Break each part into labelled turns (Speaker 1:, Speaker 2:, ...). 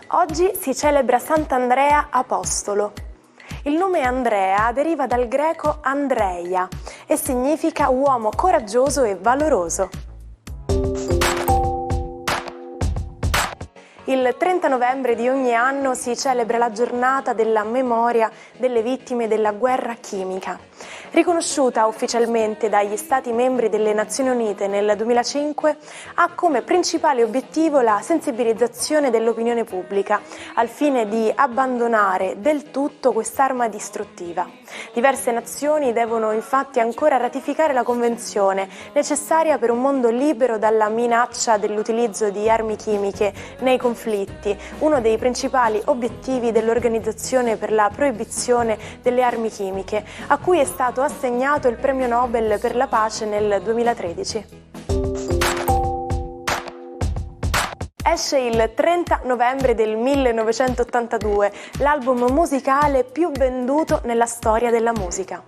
Speaker 1: Oggi si celebra Sant'Andrea Apostolo. Il nome Andrea deriva dal greco Andreia e significa uomo coraggioso e valoroso. Il 30 novembre di ogni anno si celebra la giornata della memoria delle vittime della guerra chimica. Riconosciuta ufficialmente dagli Stati membri delle Nazioni Unite nel 2005, ha come principale obiettivo la sensibilizzazione dell'opinione pubblica al fine di abbandonare del tutto quest'arma distruttiva. Diverse nazioni devono infatti ancora ratificare la Convenzione, necessaria per un mondo libero dalla minaccia dell'utilizzo di armi chimiche nei conflitti, uno dei principali obiettivi dell'Organizzazione per la proibizione delle armi chimiche, a cui è stato assegnato il premio Nobel per la pace nel 2013. Esce il 30 novembre del 1982 l'album musicale più venduto nella storia della musica.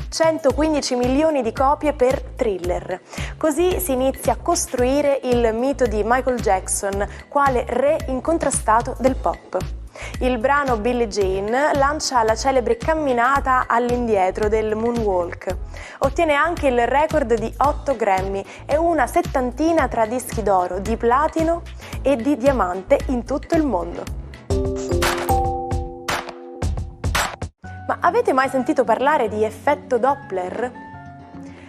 Speaker 1: 115 milioni di copie per Thriller. Così si inizia a costruire il mito di Michael Jackson, quale re incontrastato del pop. Il brano Billie Jean lancia la celebre camminata all'indietro del moonwalk. Ottiene anche il record di 8 Grammy e una settantina tra dischi d'oro, di platino e di diamante in tutto il mondo. Ma avete mai sentito parlare di effetto Doppler?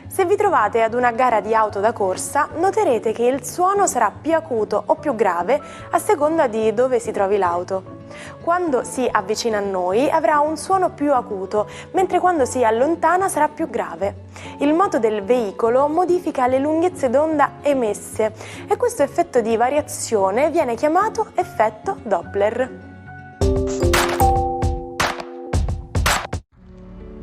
Speaker 1: Se vi trovate ad una gara di auto da corsa, noterete che il suono sarà più acuto o più grave a seconda di dove si trovi l'auto. Quando si avvicina a noi avrà un suono più acuto, mentre quando si allontana sarà più grave. Il moto del veicolo modifica le lunghezze d'onda emesse e questo effetto di variazione viene chiamato effetto Doppler.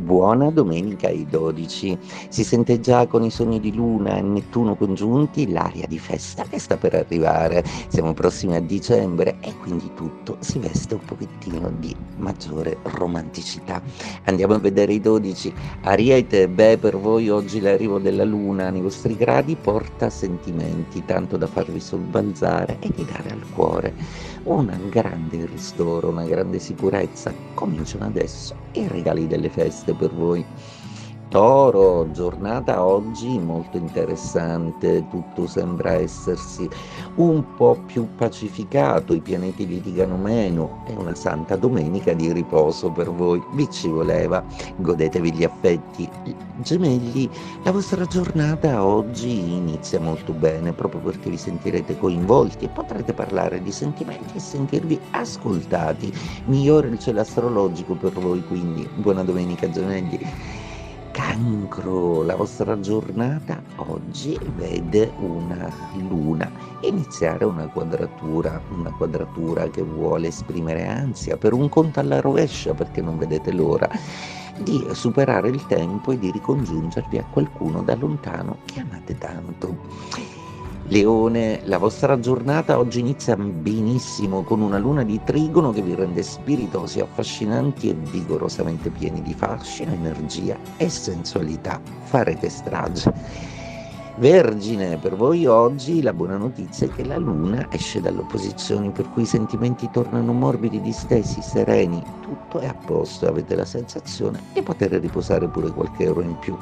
Speaker 2: Buona domenica ai 12. Si sente già con i sogni di Luna e Nettuno congiunti l'aria di festa che sta per arrivare. Siamo prossimi a dicembre e quindi tutto si veste un pochettino di maggiore romanticità. Andiamo a vedere i 12. Ariete, per voi oggi l'arrivo della Luna nei vostri gradi porta sentimenti, tanto da farvi sobbalzare e di dare al cuore un grande ristoro, una grande sicurezza. Cominciano adesso i regali delle feste per voi. Toro, giornata oggi molto interessante, tutto sembra essersi un po' più pacificato, i pianeti litigano meno, è una santa domenica di riposo per voi, vi ci voleva, godetevi gli affetti. Gemelli, la vostra giornata oggi inizia molto bene, proprio perché vi sentirete coinvolti e potrete parlare di sentimenti e sentirvi ascoltati. Migliore il cielo astrologico per voi, quindi buona domenica Gemelli. Cancro, la vostra giornata oggi vede una luna iniziare una quadratura che vuole esprimere ansia per un conto alla rovescia, perché non vedete l'ora di superare il tempo e di ricongiungervi a qualcuno da lontano che amate tanto. Leone, la vostra giornata oggi inizia benissimo con una luna di trigono che vi rende spiritosi, affascinanti e vigorosamente pieni di fascino, energia e sensualità. Farete strage. Vergine, per voi oggi la buona notizia è che la luna esce dalle opposizioni, per cui i sentimenti tornano morbidi, distesi, sereni, tutto è a posto e avete la sensazione di poter riposare pure qualche ora in più.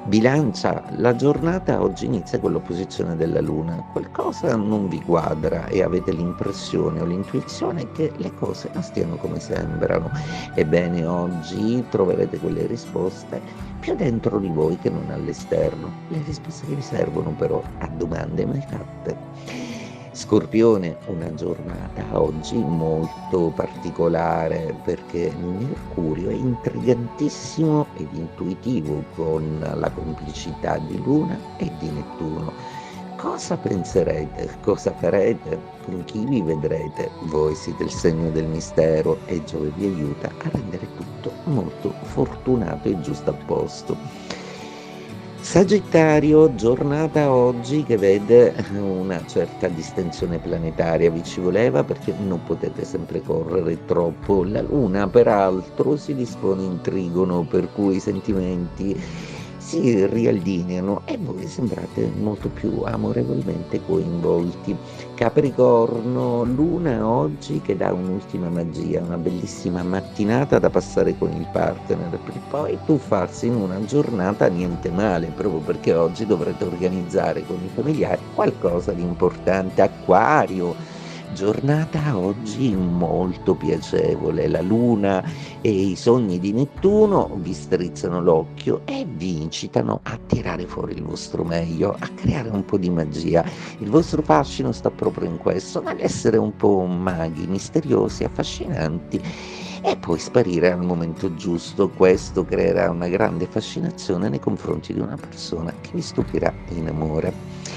Speaker 2: Bilancia, la giornata oggi inizia con l'opposizione della Luna, qualcosa non vi quadra e avete l'impressione o l'intuizione che le cose non stiano come sembrano. Ebbene, oggi troverete quelle risposte più dentro di voi che non all'esterno, le risposte che vi servono però a domande mai fatte. Scorpione, una giornata oggi molto particolare perché Mercurio è intrigantissimo ed intuitivo con la complicità di Luna e di Nettuno. Cosa penserete? Cosa farete? Con chi vi vedrete? Voi siete il segno del mistero e Giove vi aiuta a rendere tutto molto fortunato e giusto a posto. Sagittario, giornata oggi che vede una certa distensione planetaria, vi ci voleva perché non potete sempre correre troppo. La Luna, peraltro, si dispone in trigono, per cui i sentimenti si riallineano e voi sembrate molto più amorevolmente coinvolti. Capricorno, Luna oggi che dà un'ultima magia, una bellissima mattinata da passare con il partner per poi tuffarsi in una giornata niente male, proprio perché oggi dovrete organizzare con i familiari qualcosa di importante. Acquario, giornata oggi molto piacevole, la Luna e i sogni di Nettuno vi strizzano l'occhio e vi incitano a tirare fuori il vostro meglio, a creare un po' di magia. Il vostro fascino sta proprio in questo, nell'essere un po' maghi, misteriosi, affascinanti e poi sparire al momento giusto. Questo creerà una grande fascinazione nei confronti di una persona che vi stupirà in amore.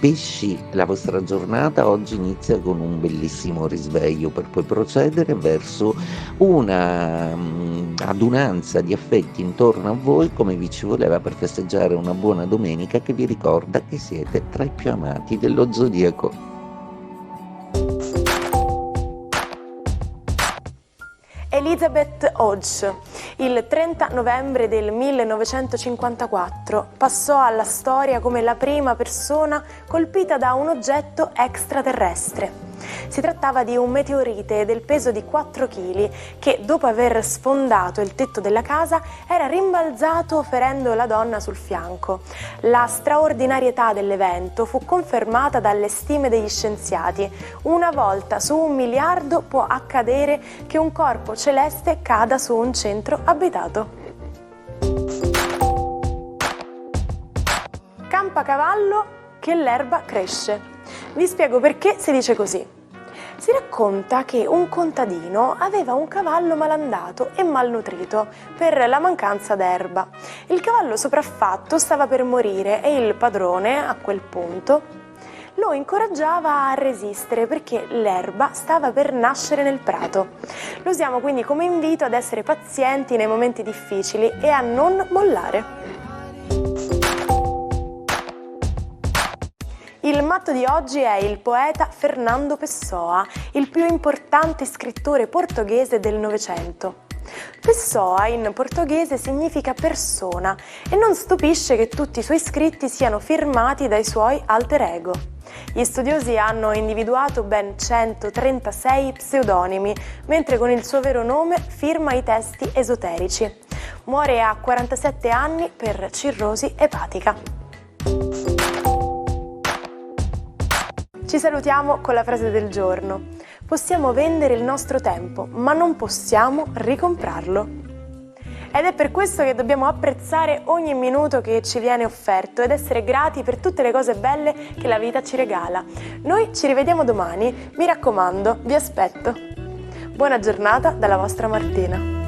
Speaker 2: Pesci, la vostra giornata oggi inizia con un bellissimo risveglio per poi procedere verso una adunanza di affetti intorno a voi come vi ci voleva per festeggiare una buona domenica che vi ricorda che siete tra i più amati dello zodiaco.
Speaker 1: Elizabeth Hodge, il 30 novembre del 1954, passò alla storia come la prima persona colpita da un oggetto extraterrestre. Si trattava di un meteorite del peso di 4 kg che, dopo aver sfondato il tetto della casa, era rimbalzato ferendo la donna sul fianco. La straordinarietà dell'evento fu confermata dalle stime degli scienziati. Una volta su 1 miliardo può accadere che un corpo celeste cada su un centro abitato. Campacavallo, che l'erba cresce. Vi spiego perché si dice così. Si racconta che un contadino aveva un cavallo malandato e malnutrito per la mancanza d'erba. Il cavallo sopraffatto stava per morire e il padrone, a quel punto, lo incoraggiava a resistere perché l'erba stava per nascere nel prato. Lo usiamo quindi come invito ad essere pazienti nei momenti difficili e a non mollare. Il matto di oggi è il poeta Fernando Pessoa, il più importante scrittore portoghese del Novecento. Pessoa in portoghese significa persona e non stupisce che tutti i suoi scritti siano firmati dai suoi alter ego. Gli studiosi hanno individuato ben 136 pseudonimi, mentre con il suo vero nome firma i testi esoterici. Muore a 47 anni per cirrosi epatica. Ci salutiamo con la frase del giorno. Possiamo vendere il nostro tempo, ma non possiamo ricomprarlo. Ed è per questo che dobbiamo apprezzare ogni minuto che ci viene offerto ed essere grati per tutte le cose belle che la vita ci regala. Noi ci rivediamo domani, mi raccomando, vi aspetto. Buona giornata dalla vostra Martina.